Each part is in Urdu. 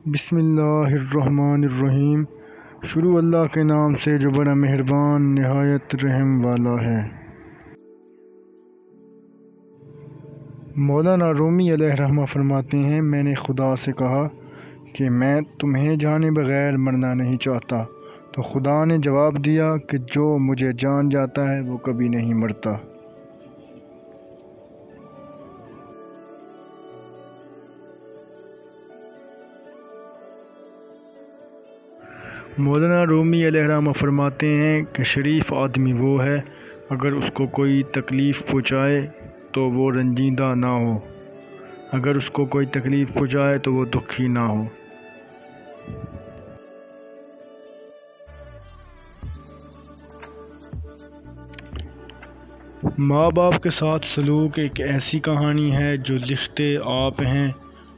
بسم اللہ الرحمن الرحیم۔ شروع اللہ کے نام سے جو بڑا مہربان نہایت رحم والا ہے۔ مولانا رومی علیہ رحمہ فرماتے ہیں، میں نے خدا سے کہا کہ میں تمہیں جانے بغیر مرنا نہیں چاہتا، تو خدا نے جواب دیا کہ جو مجھے جان جاتا ہے وہ کبھی نہیں مرتا۔ مولانا رومی علیہ رحمہ فرماتے ہیں کہ شریف آدمی وہ ہے اگر اس کو کوئی تکلیف پہنچائے تو وہ رنجیدہ نہ ہو، اگر اس کو کوئی تکلیف پہنچائے تو وہ دکھی نہ ہو۔ ماں باپ کے ساتھ سلوک ایک ایسی کہانی ہے جو لکھتے آپ ہیں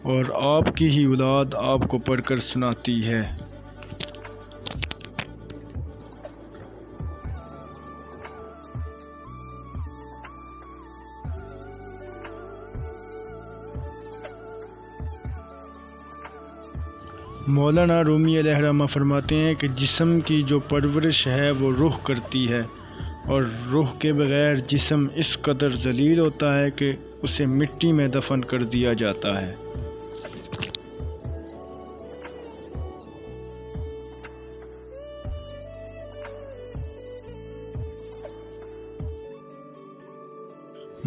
اور آپ کی ہی اولاد آپ کو پڑھ کر سناتی ہے۔ مولانا رومی علیہ رحمہ فرماتے ہیں کہ جسم کی جو پرورش ہے وہ روح کرتی ہے، اور روح کے بغیر جسم اس قدر ذلیل ہوتا ہے کہ اسے مٹی میں دفن کر دیا جاتا ہے۔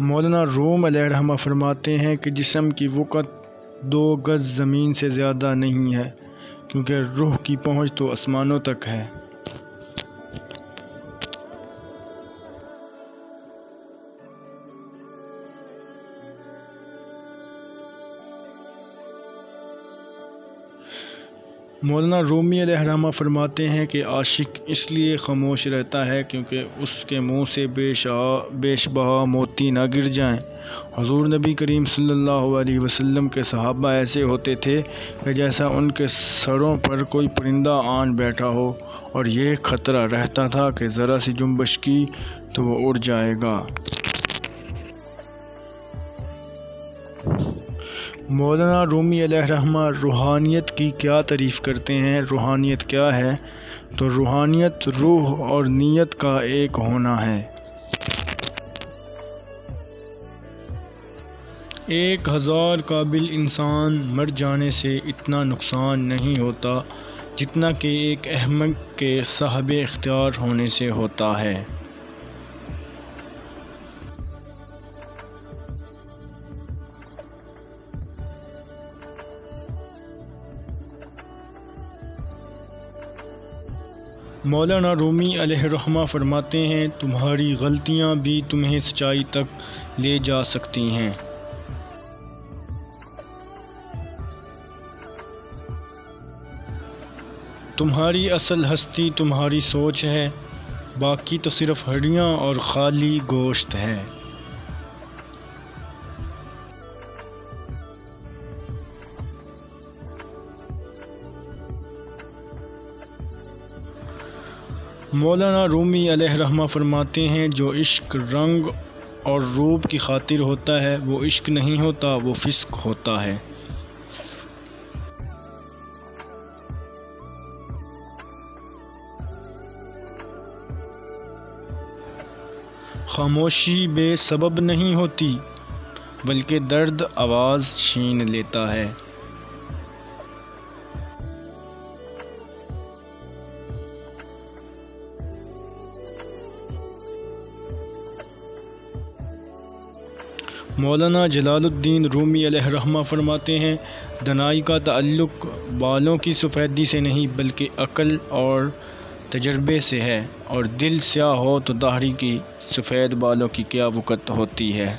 مولانا روم علیہ رحمہ فرماتے ہیں کہ جسم کی وقت 2 گز زمین سے زیادہ نہیں ہے، کیونکہ روح کی پہنچ تو آسمانوں تک ہے۔ مولانا رومی علیہ رحمہ فرماتے ہیں کہ عاشق اس لیے خاموش رہتا ہے کیونکہ اس کے منہ سے بیش بہا موتی نہ گر جائیں۔ حضور نبی کریم صلی اللہ علیہ وسلم کے صحابہ ایسے ہوتے تھے کہ جیسا ان کے سروں پر کوئی پرندہ آن بیٹھا ہو، اور یہ خطرہ رہتا تھا کہ ذرا سی جنبش کی تو وہ اڑ جائے گا۔ مولانا رومی علیہ رحمہ روحانیت کی کیا تعریف کرتے ہیں؟ روحانیت کیا ہے؟ تو روحانیت روح اور نیت کا ایک ہونا ہے۔ 1000 قابل انسان مر جانے سے اتنا نقصان نہیں ہوتا جتنا کہ ایک احمق کے صاحب اختیار ہونے سے ہوتا ہے۔ مولانا رومی علیہ رحمہ فرماتے ہیں، تمہاری غلطیاں بھی تمہیں سچائی تک لے جا سکتی ہیں۔ تمہاری اصل ہستی تمہاری سوچ ہے، باقی تو صرف ہڈیاں اور خالی گوشت ہے۔ مولانا رومی علیہ رحمہ فرماتے ہیں، جو عشق رنگ اور روپ کی خاطر ہوتا ہے وہ عشق نہیں ہوتا، وہ فسق ہوتا ہے۔ خاموشی بے سبب نہیں ہوتی، بلکہ درد آواز چھین لیتا ہے۔ مولانا جلال الدین رومی علیہ رحمہ فرماتے ہیں، دنائی کا تعلق بالوں کی سفیدی سے نہیں بلکہ عقل اور تجربے سے ہے، اور دل سیاہ ہو تو داڑھی کی سفید بالوں کی کیا وقت ہوتی ہے۔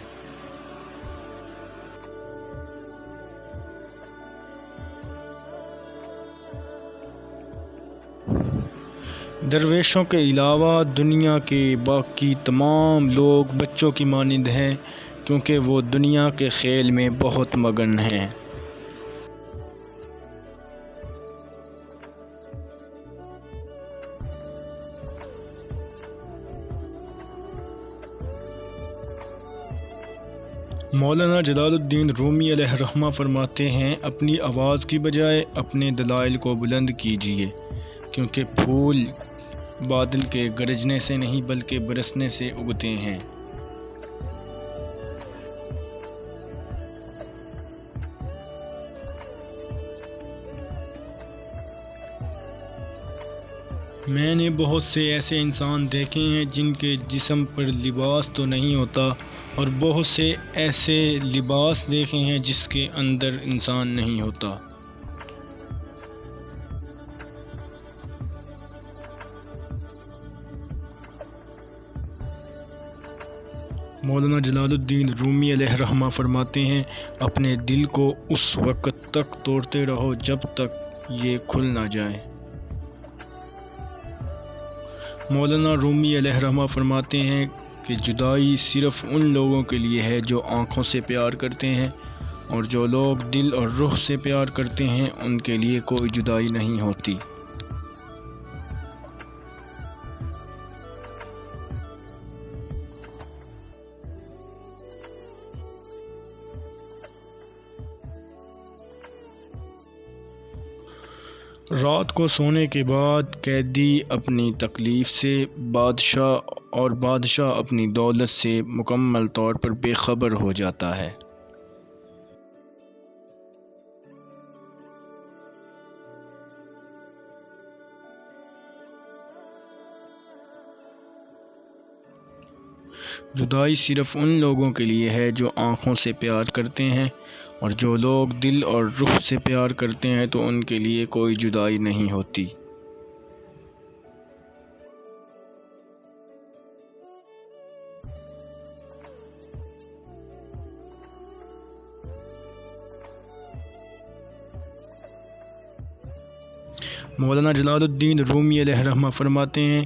درویشوں کے علاوہ دنیا کے باقی تمام لوگ بچوں کی مانند ہیں، کیونکہ وہ دنیا کے کھیل میں بہت مگن ہیں۔ مولانا جلال الدین رومی علیہ الرحمہ فرماتے ہیں، اپنی آواز کی بجائے اپنے دلائل کو بلند کیجیے، کیونکہ پھول بادل کے گرجنے سے نہیں بلکہ برسنے سے اگتے ہیں۔ میں نے بہت سے ایسے انسان دیکھے ہیں جن کے جسم پر لباس تو نہیں ہوتا، اور بہت سے ایسے لباس دیکھے ہیں جس کے اندر انسان نہیں ہوتا۔ مولانا جلال الدین رومی علیہ الرحمہ فرماتے ہیں، اپنے دل کو اس وقت تک توڑتے رہو جب تک یہ کھل نہ جائے۔ مولانا رومی علیہ الرحمہ فرماتے ہیں کہ جدائی صرف ان لوگوں کے لیے ہے جو آنکھوں سے پیار کرتے ہیں، اور جو لوگ دل اور روح سے پیار کرتے ہیں ان کے لیے کوئی جدائی نہیں ہوتی۔ رات کو سونے کے بعد قیدی اپنی تکلیف سے، بادشاہ اپنی دولت سے مکمل طور پر بے خبر ہو جاتا ہے۔ جدائی صرف ان لوگوں کے لیے ہے جو آنکھوں سے پیار کرتے ہیں، اور جو لوگ دل اور روح سے پیار کرتے ہیں تو ان کے لیے کوئی جدائی نہیں ہوتی۔ مولانا جلال الدین رومی علیہ الرحمہ فرماتے ہیں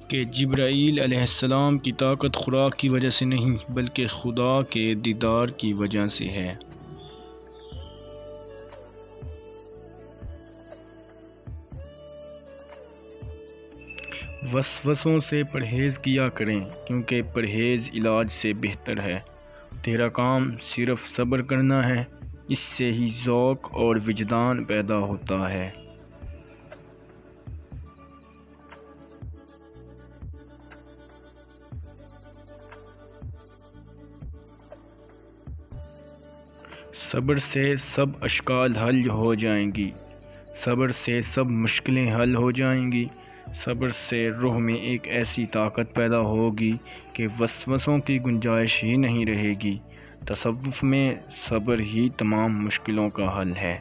کہ جبرائیل علیہ السلام کی طاقت خوراک کی وجہ سے نہیں بلکہ خدا کے دیدار کی وجہ سے ہے۔ وسوسوں سے پرہیز کیا کریں، کیونکہ پرہیز علاج سے بہتر ہے۔ تیرا کام صرف صبر کرنا ہے، اس سے ہی ذوق اور وجدان پیدا ہوتا ہے۔ صبر سے سب اشکال حل ہو جائیں گی، صبر سے سب مشکلیں حل ہو جائیں گی، صبر سے روح میں ایک ایسی طاقت پیدا ہوگی کہ وسوسوں کی گنجائش ہی نہیں رہے گی۔ تصوف میں صبر ہی تمام مشکلوں کا حل ہے۔